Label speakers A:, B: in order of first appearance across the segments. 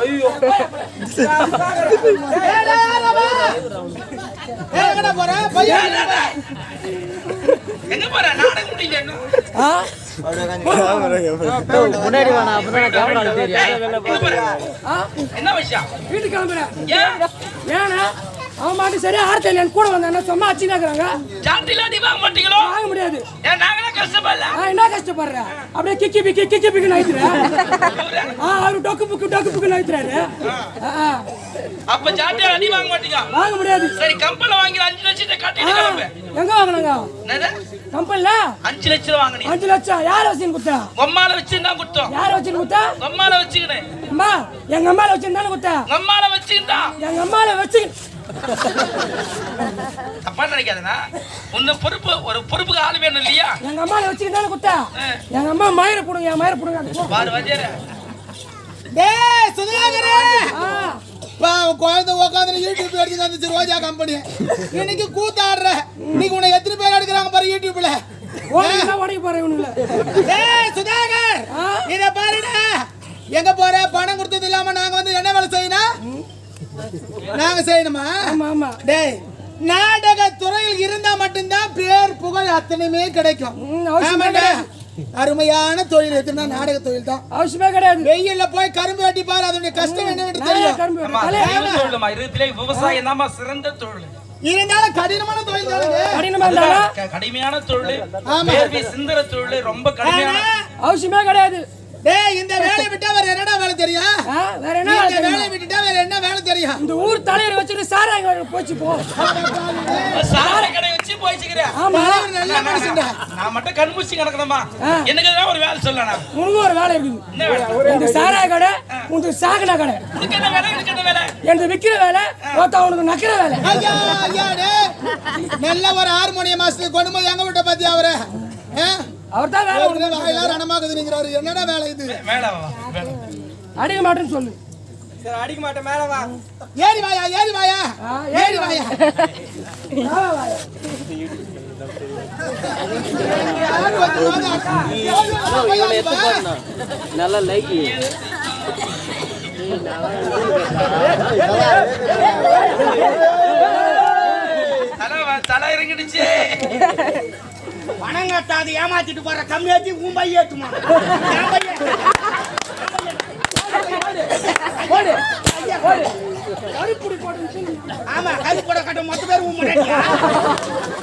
A: ஐயோ எங்க போற நாடகம் முடியல
B: முன்னாடி வேணா அப்பதான் கேமரா தெரியும்.
A: என்ன விஷயம்?
C: வீட்டுக்கு கிளம்புறேன். ஏன்னா அவன் மாட்டு சரியா ஆர்த்தல் என் கூட வந்தாங்க சும்மா அச்சினாக்குறாங்க.
A: சாட்டில அடி வாங்க மாட்டீங்களோ?
C: வாங்க முடியாது.
A: ஏன் நாங்களே கஷ்டப்படல?
C: என்ன கஷ்டப்படுறேன்? அப்படியே கிக்கி பிக்கு நைத்துறேன். அவரு டொக்கு புக்கு நைத்துறாரு.
A: அப்ப சாட்டில அடி வாங்க மாட்டீங்க?
C: வாங்க முடியாது.
A: சரி கம்பெனி வாங்கி 5 லட்சத்தை கட்டிட்டு கிளம்பு.
C: எங்க வாங்குனாங்க?
A: என்னது?
C: கம்பெனில
A: 5 லட்சம் வாங்குனீங்க.
C: 5 லட்சம் யார வச்சின்னு குத்தா?
A: அம்மால வச்சிருந்தா குத்தம்.
C: யார வச்சின்னு குத்தா?
A: அம்மால வச்சிக்கினேன்.
C: அம்மா எங்க அம்மால வச்சிருந்தானே குத்தா?
A: அம்மால வச்சிருந்தா.
C: எங்க அம்மால வச்சி
A: தப்பா நினைக்காதனா? உன்ன பொறுப்புக்கு ஆளு வேணும் இல்லையா?
C: எங்க அம்மால வச்சிருந்தானே குத்தா? எங்க அம்மா மயிர புடுங்க, என் மயிர புடுங்க.
A: பாரு வஜேர.
D: டேய் சுதாகரே. குழந்தை உட்காந்து யூடியூப் எடுத்து வந்துச்சு ரோஜா கம்பெனி. இன்னைக்கு கூத்தாடுற. இன்னைக்கு உன்னை எத்தனை பேர் எடுக்கிறாங்க பாரு யூடியூப்ல.
C: உடைக்க போறேன் இவனுல.
D: டேய் சுதாகர். இத பாருடா. எங்க போற? பணம் கொடுத்தது இல்லாம நாங்க வந்து என்ன வேலை செய்யணும்? நாங்க செய்யணுமா?
C: ஆமா ஆமா.
D: டேய் நாடக துறையில் இருந்தா மட்டும்தான் பேர் புகழ் அத்தனையுமே கிடைக்கும். அருமையான தொழில் எதுனா நாடக தொழில் தான்.
C: அவசியமே கிடையாது.
D: வெயில்ல போய் கரும்பு வெட்டி பாரு, அதோட கஷ்டம் என்னன்னு தெரியும்.
A: விவசாயம் தான் சிறந்த தொழில்.
D: இருந்தாலும் கடினமான தொழில்
A: கடுமையான தொழில். சிந்தர தொழில் ரொம்ப கடுமையான.
C: அவசியமே கிடையாது.
D: டேய் இந்த வேலையை விட்டா வேற என்னடா வேலை தெரியும்?
C: வேற என்ன வேலை?
D: வேலையை விட்டுட்டா வேற என்ன வேலை தெரியும்?
C: இந்த ஊர் தலைவர் வச்சிட்டு சாராய போச்சு போ.
A: சாராய கடை வச்சு போயிச்சுக்கிறேன்.
C: ஆமா
D: நல்ல மனுஷன்டா.
A: நான் மட்டும் கண்மூச்சி கிடக்கணுமா? எனக்கு ஏதாவது ஒரு வேலை சொல்லணும்.
C: உங்களுக்கு ஒரு வேலை இருக்குது.
A: என்ன வேலை?
C: இந்த சாராய கடை, உங்க சாகன கடை.
A: உனக்கு என்ன வேலை? எனக்கு என்ன வேலை?
C: எனக்கு விக்கிற வேலை, ஒருத்தவனுக்கு நக்கிற வேலை.
D: ஐயா ஐயா டேய். நல்ல ஒரு ஹார்மோனியம் மாஸ்டர் கொண்டு போய் எங்க விட்ட பாத்தியா அவரே?
C: அவர்தான் வேலை
D: வாயில ரணமாகுது நீங்கறாரு. என்னடா வேலை இது?
A: மேல வா.
C: அடிக்க மாட்டேன்னு சொல்லு.
B: சரி அடிக்க மாட்டேன், மேல வா.
D: ஏறி வாயா ஏறி வாயா ஏறி வாயா.
B: நல்ல லைக்.
A: தலை இறங்கிடுச்சு.
D: பணம் கட்டாது ஏமாத்திட்டு போற கம்மியாத்தி உன் பைய ஏத்துமா? ஆமா கருப்புட கட்ட மொத்த பேர் உன் முன்னாடியா?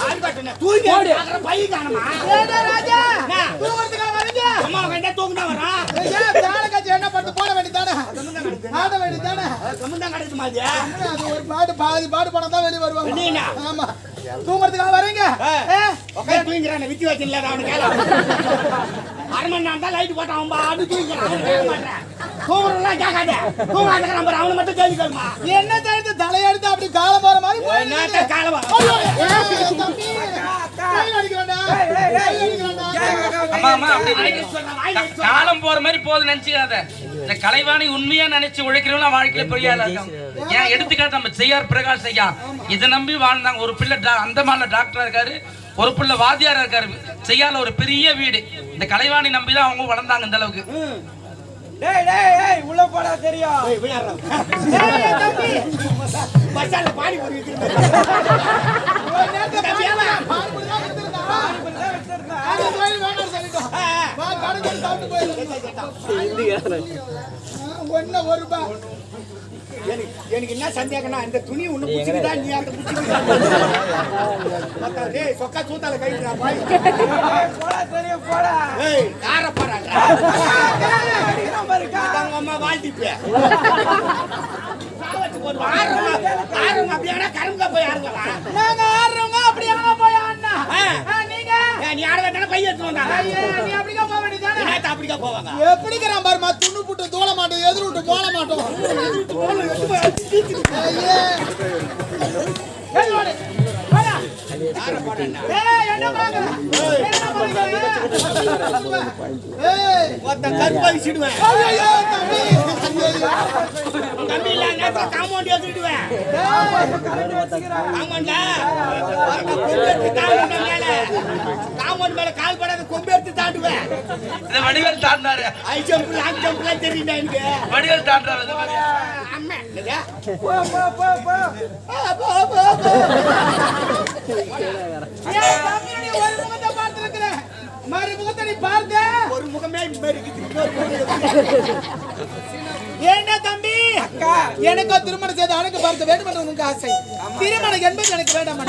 D: ஆள் கட்டணும் தூக்கி அகற பை காணுமா? ஏடா ராஜா தூங்குறதுக்கா வரீங்க? அம்மா கண்டா தூங்குனா வரா. ஏய் தாள கட்சி என்ன பண்ணு போட வேண்டியதானே? ஆட வேண்டியதானே? கம்மந்தா கடத்து மாதிரி. அது ஒரு பாட்டு பாடு பணம் தான் வெளிய வருவாங்க. நீனா ஆமா தூங்குறதுக்கா வரீங்க? ஓகே தூங்குறானே வித்தி வச்சிரல அவனுக்கு கேள. அரமன் நான் தான் லைட் போட்டான் அவன் பாடு தூங்குறான். கேட்க மாட்டேன். தூங்குறல கேட்காத. தூங்காத நம்பர் அவன மட்டும் கேள்வி கேளுமா. என்ன தெரிது தலையெடுத்து அப்படி கால போற மாதிரி போய் என்னத்த கால வா. தம்பி கை அடிக்கறடா.
A: அம்மா அம்மா காலம் போற மாதிரி போது நினைச்சுக்காத. இந்த கலைவாணி உண்மையா நினைச்சு உழைக்கிறவங்க வாழ்க்கையில பெரிய ஆளா இருக்காங்க. ஏன் எடுத்துக்காட்டு நம்ம செய்யார் பிரகாஷ் ஐயா இதை நம்பி வாழ்ந்தாங்க. ஒரு பிள்ளை அந்த மாதிரி டாக்டரா இருக்காரு, ஒரு பிள்ளை வாத்தியாரா இருக்காரு. செய்யால ஒரு பெரிய வீடு. இந்த கலைவாணி நம்பி தான் அவங்க வளர்ந்தாங்க இந்த அளவுக்கு.
B: டேய் டேய் ஏய் உள்ள போடா தெரியும்.
D: ஏய் விளையாடுறா. ஏய் தம்பி பச்சால பாடி போறிட்டு. ஒரு நேரத்துல தம்பியாமா பாடி போறா வச்சிருந்தா. அது போய் வேண்டாம் சொல்லிட்டோம். வா கடை சாப்பிட்டு போய். இந்தியால. ஒண்ணு ஒரு ரூபாய். எனக்கு என்ன சந்தேகம்னா இந்த துணி ஒண்ணு புடிச்சிட்டா நீ அந்த புடிச்சிட்டா. மத்த டேய் சொக்கா சூத்தால கைடுடா பாய்.
B: போடா தெரியும் போடா.
D: ஏய் யார போறாடா? நம்ம அம்மா வாழ்த்திப்பே. சாவச்சு போடு ஆறவங்க அப்படியே கரும்பா போய் ஆடுங்களா? நாங்க ஆறவங்க அப்படியே போய் ஆடுனா. நீங்க நீ ஆட வேண்டாம் பைய எடுத்து வந்தாங்க. நீ அப்படியே போக வேண்டியதானே? நான் அப்படியே போவாங்க. எப்படிங்கறான் பாரு மா துண்ணு புட்டு தோள மாட்டோம் எதிர விட்டு போட மாட்டோம். எதிர போல ஐயே ஏய் ஓடு வாடா யார போறடா? ஏய் என்ன பாக்குற? என்ன பாக்குற? ஏய் ஒத்த கற்பை சிடுவேன். ஐயோ தம்பி தம்பி இல்ல நான் காம்பவுண்ட் எடுத்துடுவேன் காம்பவுண்ட்ல காம்பவுண்ட் மேல கால் படாத கொம்பு எடுத்து தாண்டுவேன்
A: இந்த வடிவேல் தாண்டாரு
D: ஹை ஜம்ப் லாங் ஜம்ப்லாம் தெரியும்டா எனக்கு
A: வடிவேல் தாண்டாரு
D: அம்மா இல்லையா ஒரு முகத்தை பார்த்திருக்கிறேன் மறு முகத்தை நீ பார்த்த ஒரு முகமே ஏண்டா தம்பி அக்கா எனக்கு திருமணம் செய்து அழகு பார்க்க வேண்டும் என்று உனக்கு ஆசை திருமணம் என்பது எனக்கு வேண்டாம்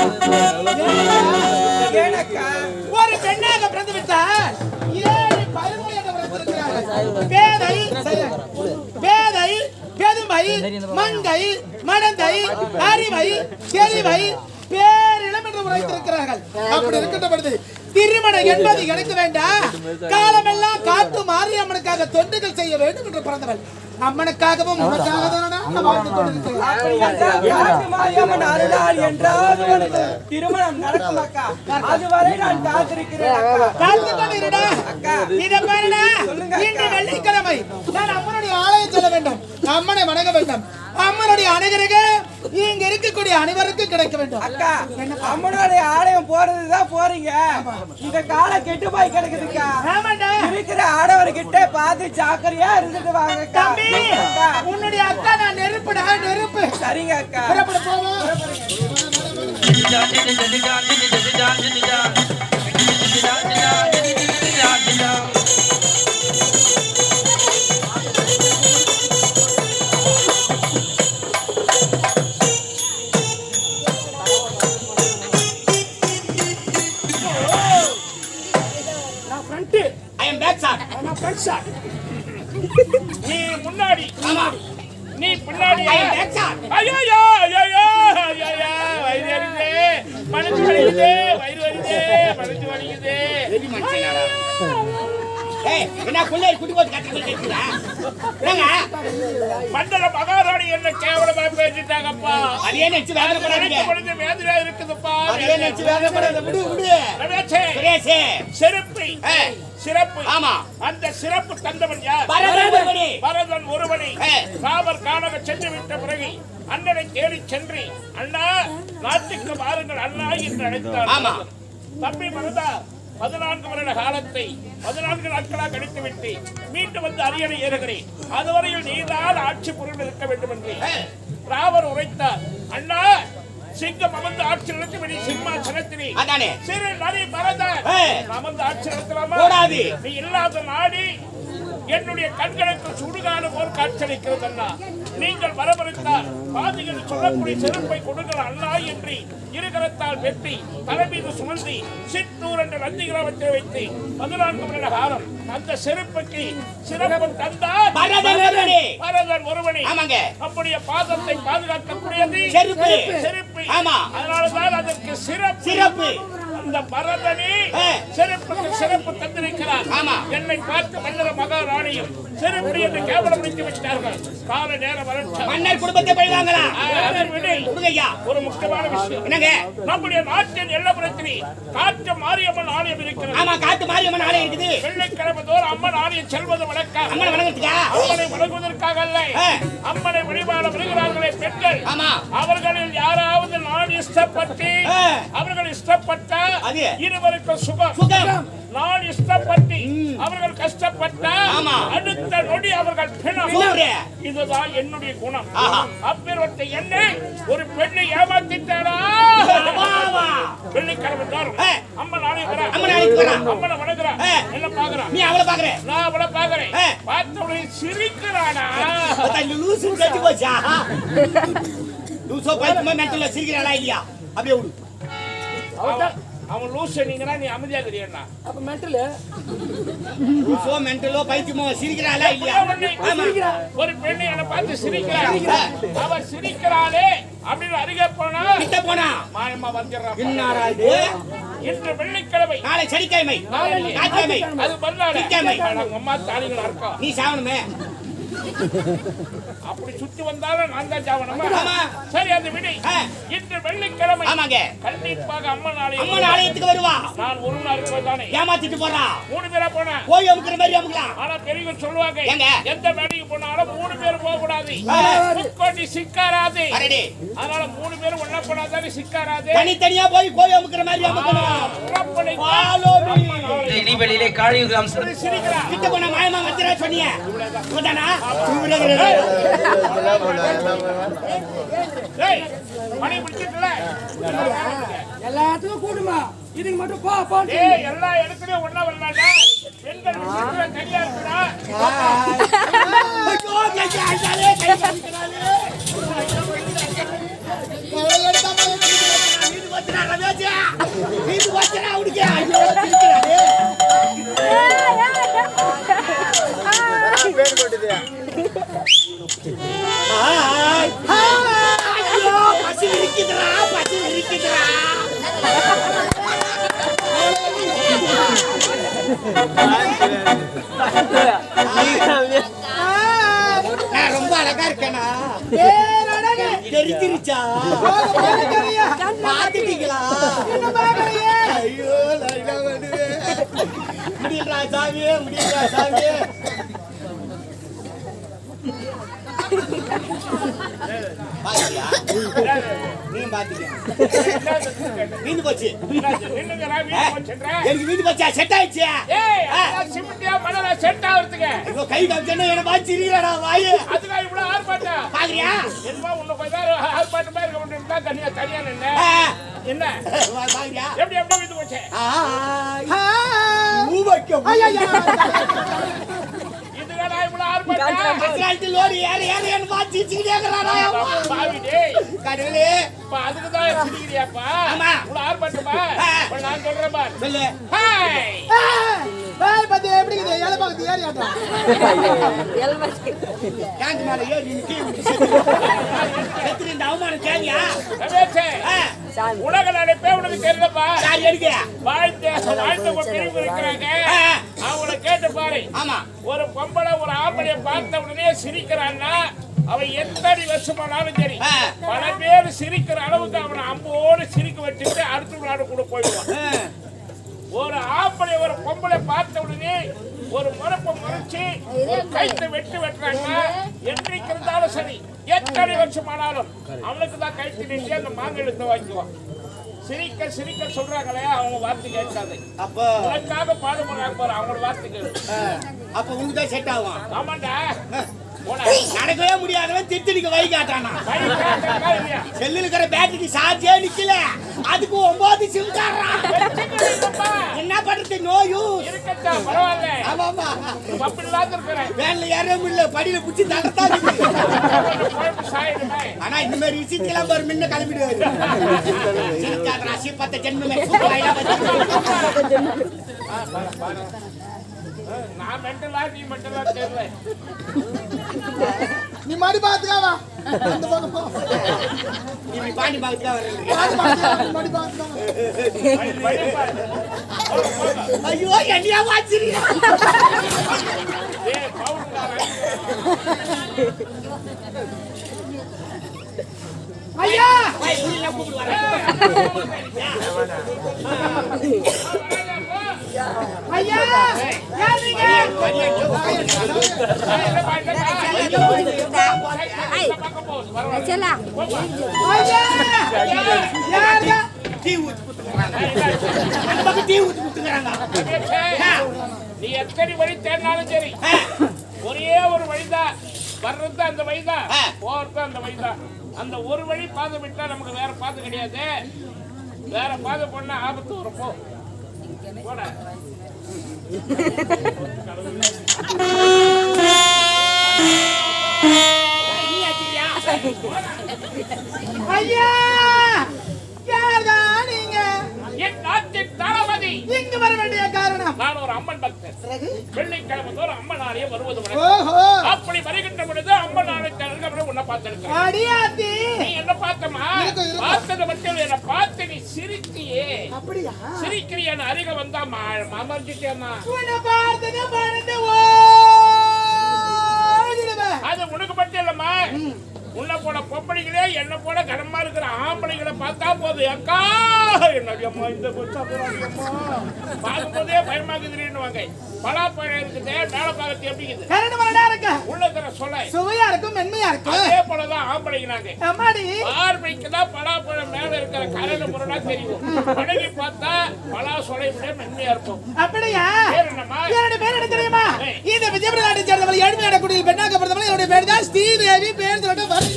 D: ஒரு பெண்ணாக பிறந்து விட்டால் ஏழு பேதை பேதை பெருமை மங்கை மடந்தை அறிவை தெளிவை பேரிடம் என்று உரைத்திருக்கிறார்கள் அப்படி இருக்கின்ற பொழுது திருமணம் என்பது எனக்கு வேண்டாம் காலமெல்லாம் காத்து மாரியம்மனுக்காக தொண்டுகள் செய்ய வேண்டும் என்று பிறந்தவள் அம்மனுக்காகவும் உனக்காக
C: திருமணம் நடக்கும் அக்கா அதுவரை நான் இன்று வெள்ளிக்கிழமை நான் அம்மனுடைய ஆலயம் செல்ல வேண்டும் அம்மனை வணங்க வேண்டும் அம்மனுடைய அனுகிரக இங்க இருக்கக்கூடிய அனைவருக்கும் கிடைக்க வேண்டும்
E: அக்கா அம்மனுடைய ஆலயம் போறதுதான் போறீங்க இந்த காலம் கெட்டு போய் கிடக்குதுக்கா இருக்கிற ஆடவர்கிட்ட பார்த்து ஜாக்கிரதையா இருந்துட்டு வாங்க
D: தம்பி உன்னுடைய அக்கா நான் நெருப்புடா நெருப்பு
E: சரிங்க அக்கா
D: போவோம்
F: நீ முன்னாடி நீ பின்னாடி ஐயோ வயிறு வருதே மனசு வலிக்குது வயிறு வருதே மனசு வலிக்குது
D: என்ன பிள்ளை குட்டி போட்டு கட்டிக்கிறா
F: மண்டல மகாராணி என்ன கேவலமா பேசிட்டாங்கப்பா
D: அதே நினைச்சு வேதனைப்படாதீங்க
F: வேதனையா இருக்குதுப்பா
D: அதே நினைச்சு வேதனைப்படாத விடு விடு
F: சிறப்பு சிறப்பு
D: ஆமா
F: அந்த சிறப்பு தந்தவன் யார் பரதன் ஒருவனை ராமர் காணக சென்று விட்ட பிறகு அண்ணனை தேடி சென்று அண்ணா நாட்டுக்கு வாருங்கள் அண்ணா என்று அழைத்தார்
D: ஆமா
F: தம்பி மருதா 14 வருட காலத்தை 14 நாட்களாக கழித்துவிட்டு மீண்டும் வந்து அரியணை ஏறுகிறேன் அதுவரையில் நீதான் ஆட்சி பொருள் இருக்க வேண்டும் என்று ராமர் உரைத்தார் அண்ணா சிங்கம் அமர்ந்து ஆட்சி நடத்தி சிம்மாசனத்திலே சிறு நரி பரதன் அமர்ந்து ஆட்சி நடத்தலாமா நீ இல்லாத நாடி என்னுடைய கண்களுக்கு சுடுகாடு போல் காட்சியளிக்கிறது அண்ணா நீங்கள் வரவழைத்தால் பாதிகள் சொல்லக்கூடிய செருப்பை கொடுங்கள் அண்ணா என்று இருகரத்தால் வெட்டி தலைமீது சுமந்தி சிற்றூர் என்ற நந்தி கிராமத்தில் வைத்து 14 வருட காலம் அந்த செருப்புக்கு சிறப்பு தந்தார் பரதன் ஒருவனே நம்முடைய பாதத்தை பாதுகாக்கக்கூடியது செருப்பு அதனால்தான் அதற்கு சிறப்பு அந்த பரதனே சிறப்புக்கு சிறப்பு தந்திருக்கிறார் என்னை பார்த்து மன்னர் மகாராணியும் செருப்பு என்று கேவலம் வைத்து விட்டார்கள் கால நேரம்
D: மன்னர் குடும்பத்தை பழிவாங்களா
F: ஒரு முக்கியமான விஷயம் என்னங்க நம்முடைய நாட்டின் எல்லப்புறத்திலே காட்டு மாரியம்மன் ஆலயம் இருக்கிறது
D: ஆமா காட்டு மாரியம்மன் ஆலயம் இருக்குது
F: வெள்ளிக்கிழமை தோறும் அம்மன் ஆலயம் செல்வது வழக்கம்
D: அம்மனை வணங்குறதுக்கா
F: அம்மனை வணங்குவதற்காக அல்ல அம்மனை வழிபாட வருகிறார்களே பெண்கள் அவர்களில் யாராவது நான் இஷ்டப்பட்டு அவர்கள் இஷ்டப்பட்ட இருவருக்கும் சுகம் நான் இஷ்டப்பட்டு அவர்கள் கஷ்டப்பட்டா அடுத்த நொடி அவர்கள் பிணம் இதுதான் என்னுடைய குணம் அப்பேற்பட்ட என்னை ஒரு பெண்ணை ஏமாத்திட்டாரா வெள்ளிக்கிழமை தோறும் அம்மன் அம்மனை வணங்குறா என்ன பாக்குறா
D: நீ அவளை பாக்குற
F: நான் அவளை பாக்குறேன் பார்த்தவளை சிரிக்கிறானா
D: லூசு கட்டி போச்சா லூசோ பைத்தியமா மென்டல்ல சிரிக்கிறாளா இல்லையா அப்படியே விடு
F: அவன் லூஸ் நீங்கன்னா நீ அமைதியா தெரியும்னா
C: அப்ப மென்டல்
D: லூசோ மென்டலோ பைத்தியமோ சிரிக்கிறாளா இல்லையா
F: ஒரு பெண்ணை என்ன பார்த்து சிரிக்கிறா அவ சிரிக்கிறாளே அப்படின்னு அருகே போனா
D: கிட்ட போனா
F: மாயம்மா வந்துடுறா
D: என்னடா இது
F: இன்று வெள்ளிக்கிழமை
D: நாளை சனிக்கிழமை
F: அது மறுநாள்
D: திங்கட்கிழமை
F: நம்ம அம்மா தாலிகள் இருக்கா
D: நீ சாவணுமே
F: அப்படி சுத்தி வந்தாலும் நான் தான் சாவணுமா? சரி, அந்த விடை. இன்று வெள்ளிக்கிழமை.
D: ஆமாங்க.
F: கண்டிப்பாக அம்மன்
D: அம்மன் ஆலயத்துக்கு வருவா.
F: நான் ஒரு நாள் இருக்கதானே
D: ஏமாத்திட்டு போறா.
F: 3 பேரா போனா
D: போய் அமுக்குற மாதிரி அமுக்கலாம்.
F: ஆனா பெரியவர் சொல்லுவாங்க,
D: ஏங்க?
F: எந்த வேலைக்கு போனாலும் 3 பேர் போக கூடாது, முக்கோட்டி சிக்காராது.
D: அரடி.
F: அதனால 3 பேரும் ஒண்ணா போனாதானே சிக்காராது.
D: தனித்தனியா போய் அமுக்குற மாதிரி அமுக்கணும். Follow me.
A: இடிவெளியிலே காளியுக அம்சம்
F: சிரிக்கிறா.
D: கிட்ட போனா மாயமா வச்சிரா சொன்னீங்க. உடனா
F: டேய், மணி பிடிச்சிட்டல.
E: எல்லாத்துக்கும் கூடுமா இதுக்கு மட்டும் போ போ.
F: டேய், எல்லா இடத்துலயும் ஒண்ணா வரலாம்டா. பெண்கள் விஷயத்துல தனியா இருக்குடா.
D: ஐயோ கை ஆயிட்டாலே கை காமிக்கறானே. இது வச்சறா ரமேஷா. இது வச்சறா உடுங்க. ஐயோ சிரிக்கறானே.
B: பேர் போடுது.
D: ஐயோ பசி இருக்குதுடா, பசி இருக்குதுடா. நான் ரொம்ப அழகா இருக்கேனா? தெரிஞ்சிருச்சா? பாத்துட்டீங்களா? ஐயோ லைலா வருது. முடியலடா சாமி, முடியலடா சாமி. பாத்தியா? நீ பாத்துக்க. வீந்து போச்சு.
F: நின்னுங்கடா, வீடு போச்சுன்றா.
D: எனக்கு வீந்து போச்சா? செட் ஆயிடுச்சு.
F: ஏய், அதெல்லாம் சிமெண்ட்யா மணலா செட் ஆவறதுக்கு.
D: ஐயோ கை காமிச்சேன்னா என்ன பாத்து சிரிக்கறடா வாயே.
F: அதுக்கு இவ்வளவு ஆர்ப்பாட்டம்.
D: பாக்குறியா?
F: என்னமா உன்ன கொஞ்ச நேரம் ஆர்ப்பாட்டமா இருக்க முடியும்னா தனியா நின்னு. என்ன?
D: பாக்குறியா?
F: எப்படி வீடு போச்சு?
D: மூவக்கம்.
F: இதுலடா இவ்வளவு ஆர்ப்பாட்டம்.
D: அசால்ட் லோரி ஏறு பாத்து சிரிக்கறடா.
F: பாவி டேய்.
D: கடவுளே.
F: அப்ப அதுக்கு தான் சிரிக்கிறியாப்பா?
D: ஆமா.
F: இவ்வளவு ஆர்ப்பாட்டமா? இப்ப நான் சொல்றேன் பார்.
D: சொல்லு.
F: ஹாய்.
C: பாய் பாத்து எப்படி இருக்குது? ஏல பாத்து ஏறி ஆட்டா.
D: காந்தி மேல ஏறி நிக்கி செத்து இந்த அவமானம் கேளியா?
F: ரமேஷே, உலக நடப்பே உனக்கு தெரியலப்பா.
D: யார் எடுக்க?
F: வாழ்த்த பெரியவங்க இருக்கிறாங்க, அவங்கள கேட்டு பாரு.
D: ஆமா.
F: ஒரு பொம்பளை ஒரு ஆம்பளைய பார்த்த உடனே சிரிக்கிறான்னா அவன் எத்தனை வருஷமானாலும் சரி, பல பேர் சிரிக்கிற அளவுக்கு அவனை அம்போடு சிரிக்க வச்சுட்டு அடுத்த நாடு கூட போயிடுவான். ஒரு ஆம்பளை ஒரு பொம்பளை பார்த்த உடனே ஒரு முறப்பை முறைச்சு ஒரு கைத்தை வெட்டுறாங்க, என்றைக்கு இருந்தாலும் சரி, எத்தனை வருஷமானாலும் அவனுக்கு தான் கைத்து நின்று அந்த மாங்கெழுத்தை வாங்கிக்குவான். சிரிக்க சொல்றாங்களே அவங்க வார்த்தை கேட்காது.
D: அப்ப
F: உனக்காக பாடுபடுறாங்க பாரு, அவங்களோட வார்த்தை கேளு.
D: அப்ப உங்களுக்கு தான் செட் ஆகும்.
F: ஆமாண்டா.
D: நடக்கவே முடியாதவன் திருத்தணிக்கு வை காட்டானா? செல்லுல இருக்கிற பேட்டரிக்கு சார்ஜே நிக்கல, அதுக்கு 9 சிம் கார்றான். என்ன பண்றது? நோயும்
F: இருக்கட்டா, பரவாயில்ல.
D: ஆமாமா.
F: அப்படிலாம் இருக்கிறேன்.
D: வேன்ல ஏறவே முடியல, படியில புடிச்சு தள்ளத்தான் இருக்கு.
F: சாயிடுமே.
D: ஆனா இந்த மாதிரி விஷயத்தெல்லாம் பாரு முன்ன கிளம்பிடுவாரு. ராசி பத்த ஜென்மமே சூப்பராயிடா வச்சு.
F: நான் மென்டலா நீ மென்டலா தெரியல.
C: நீ மாடி பாத்துக்காவா? அந்த பக்கம் போ.
D: நீ பாண்டி பாத்து தான் வரீங்க.
C: மாடி பாத்துக்காவா?
D: ஐயோ என்னையா வாச்சிரியா?
F: ஏய் பவுடர்
C: ஐயா
D: ஐய் உள்ள கூப்பிடு வர.
C: ஐயா யாருங்க?
G: चला
C: ஐயா யாருங்க?
D: டீ ஊத்தி குத்துறாங்க. அந்த பக்கம் டீ ஊத்தி குத்துறாங்க.
F: நீ எத்தனை வழி தேடினாலும் சரி, ஒரே ஒரு வழிதான். வர்றது அந்த வழிதான், போறது அந்த வழிதான். அந்த ஒரு வழி பாதை விட்டா நமக்கு வேற பாதை கிடையாது. வேற பாதை பண்ணா ஆபத்து வரப்போ போட.
C: ஐயா யாரா நீங்க?
F: என் நாட்டின் தளபதி.
C: இங்க வர வேண்டிய காரணம்?
F: நான் ஒரு அம்மன் பக்தர். வெள்ளிக்கிழமை தோறும் அம்மன் ஆலயம் வருவது வழக்கம்.
C: ஓஹோ.
F: அப்படி வருகின்ற பொழுது அம்மன் ஆலயத்தில் உன்னை பார்த்திருக்கேன்.
C: அடியாத்தி
F: நீ என்ன பார்த்தமா? பார்த்தது மட்டும் என்ன பார்த்து நீ சிரிச்சியே.
C: அப்படியா?
F: சிரிக்கிறியான அருக வந்தா அமர்ந்துட்டேம்மா.
C: உன்னை பார்த்தது மறந்து ஓடிடுவேன்.
F: உன்னை போல பொம்பளைகளே என்ன போல கடமா இருக்கிற ஆம்பளைகளை பார்த்தா போதும் அக்கா என்னடி அம்மா இந்த அம்மா பார்க்கும்போதே பயமாக்குதுன்னு பலாப்பழம் இருக்குது மேல பாகத்து எப்படி இருக்குது உள்ள இருக்கிற சொல்ல
C: சுவையா இருக்கும் மென்மையா இருக்கும்
F: அதே போலதான் ஆம்பளைங்க நாங்க
C: அம்மாடி
F: பார்வைக்கு தான் பலாப்பழம் மேல இருக்கிற கரையில முறைனா தெரியும் பழகி பார்த்தா பலா சொலை விட மென்மையா இருக்கும்
C: அப்படியா
F: பேர் என்னம்மா
C: என்னோட பேர் என்ன தெரியுமா இந்த விஜயபுர நாட்டை சேர்ந்தவள் ஏழ்மையான குடியில் பெண்ணாக பிறந்தவள் என்னுடைய பேர் தான் ஸ்ரீதேவி பேர் சொல்லிட்டு வரும்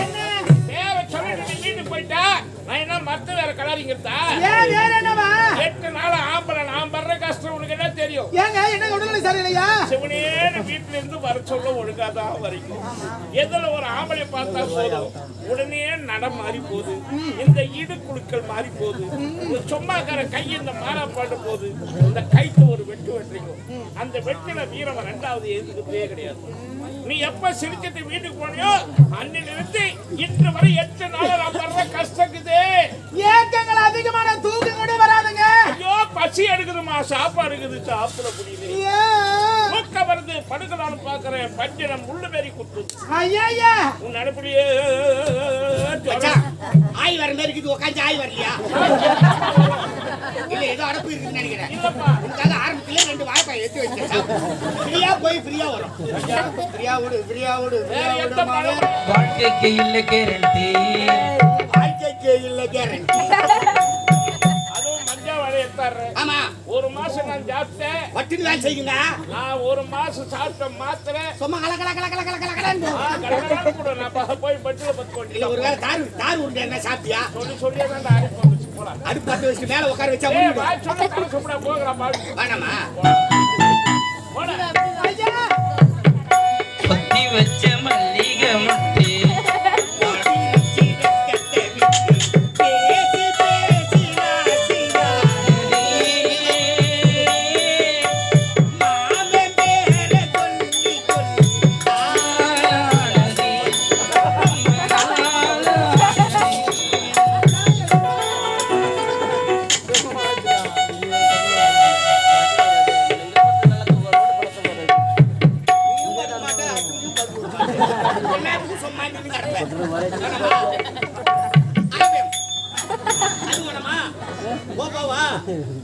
C: என்ன
F: தேவை சொல்லிட்டு நீ வீட்டுக்கு போயிட்டா நான் என்ன மத்த வேற கலரிங்கிறதா
C: ஏன் வேற என்னவா
F: 8 நாள் ஆம்பளை நான் படுற கஷ்டம் உனக்கு என்ன தெரியும்
C: ஏங்க என்ன உடல்நிலை சரியில்லையா
F: சிவனேன்னு வீட்டுல இருந்து வர சொல்ல ஒழுங்காதான் வரைக்கும் எதுல ஒரு ஆம்பளை பார்த்தா போதும் உடனே நட மாறி போகுது இந்த இடு குழுக்கள் மாறி போகுது சும்மாக்கார கை இந்த மாறாப்பாட்டு போகுது இந்த கைக்கு ஒரு வெட்டு வெட்டிக்கும் அந்த வெட்டில வீரம் 2வது எழுதுறதே கிடையாது நீ எப்ப சிரிச்சிட்டு வீட்டுக்கு போனியோ அன்னிலிருந்து இன்று வரை 8 நாள் நான் படுற கஷ்டக்குது
C: ஏக்கங்கள் அதிகமான தூக்கம் கூட வராதுங்க
F: ஐயோ பசி எடுக்குதுமா சாப்பாடு இருக்குது சாப்பிட முடியல தூக்க வருது படுக்கலான்னு பாக்குறேன் பஞ்சனம் முள்ளு மாரி குத்துது
C: ஐயா
F: உன் நடுப்படியே
D: ஆய் வர மாதிரி இருக்குது உட்காந்து ஆய் வரலையா இல்ல ஏதோ அடப்பு இருக்குன்னு நினைக்கிறேன்
F: இல்லப்பா
D: உனக்காக ஆரம்பத்திலே 2 வாழைக்காய் எடுத்து வச்சேன் ஃப்ரீயா போய் ஃப்ரீயா வரும் ஃப்ரீயா விடு
F: வேற எந்த பழம்
A: வாழ்க்கைக்கு இல்ல கேரண்டி
D: வாழ்க்கைக்கு இல்ல கேரண்டி
F: அதுவும் மஞ்சா வடை எடுத்தாரு
D: ஆமா
F: ஒரு மாசம் நான் சாப்பிட்டேன்
D: வட்டின்னு வேலை செய்யுங்க
F: நான் ஒரு மாசம் சாப்பிட்ட மாத்திரை
D: சும்மா கலன்னு
F: கூட நான் போய் பட்டில பத்து
D: இல்ல ஒரு வேளை தார் உருண்டை என்ன சாப்பிட்டியா
F: சொல்லி தான் அரைப்பு வந்துச்சு போலாம்
D: அடுப்பு 10 வருஷம் மேல உட்கார வச்சா முடியும்
F: சொல்லி கலசுப்படா போகிறான் பாடு
D: வேணாமா
F: போட
A: பத்தி வச்ச மல்லிகை முட்டி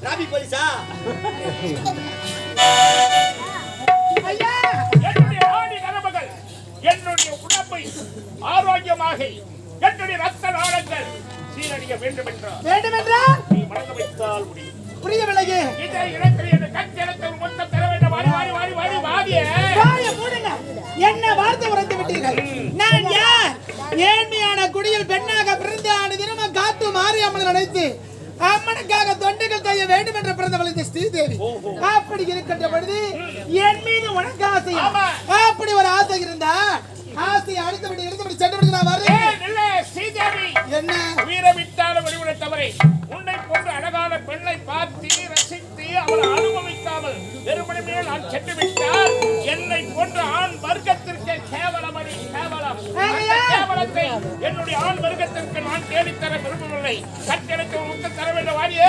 D: ராபி போலீஸா
F: என்னுடைய ஆடி நரம்புகள் என்னுடைய உடம்பை ஆரோக்கியமாக என்னுடைய ரத்த நாளங்கள் சீரழிய வேண்டும் என்றால் நீ வணங்க வைத்தால் முடியும்
C: புரியவில்லையே
F: இதை இடத்தில் என் கஞ்சனத்தை மொத்தம் தர வேண்டும் வாடி வாடியே
C: என்ன வார்த்தை உரைத்து விட்டீர்கள் நான் யார் ஏழ்மையான குடியில் பெண்ணாக பிறந்த ஆண்டு தினமும் காத்து மாறியாமல் நினைத்து அம்மனுக்காக தொண்டுகள் செய்ய வேண்டும் என்று பிறந்தவள் இந்த ஸ்ரீதேவி அப்படி இருக்கின்ற பொழுது என் மீது உனக்கு ஆசை அப்படி ஒரு ஆசை இருந்தா ஆசையை அடுத்தபடி எடுத்தபடி சென்றபடி நான் வரேன்
F: ஸ்ரீதேவி
C: என்ன
F: வீரமிட்டான வடிவுள்ள தவறை உன்னை போன்ற அழகான பெண்ணை பார்த்து ரசித்து அவளை அனுபவிக்காமல் வெறுமனே நான் சென்று விட்டால் என்னை போன்ற ஆண் வர்க்கத்திற்கு கேவலமணி கேவலம் கேவலத்தை என்னுடைய ஆண் வர்க்கத்திற்கு நான் தேடித்தர விரும்பவில்லை கட்டெடுத்து முத்த தர வேண்டும் வாரியே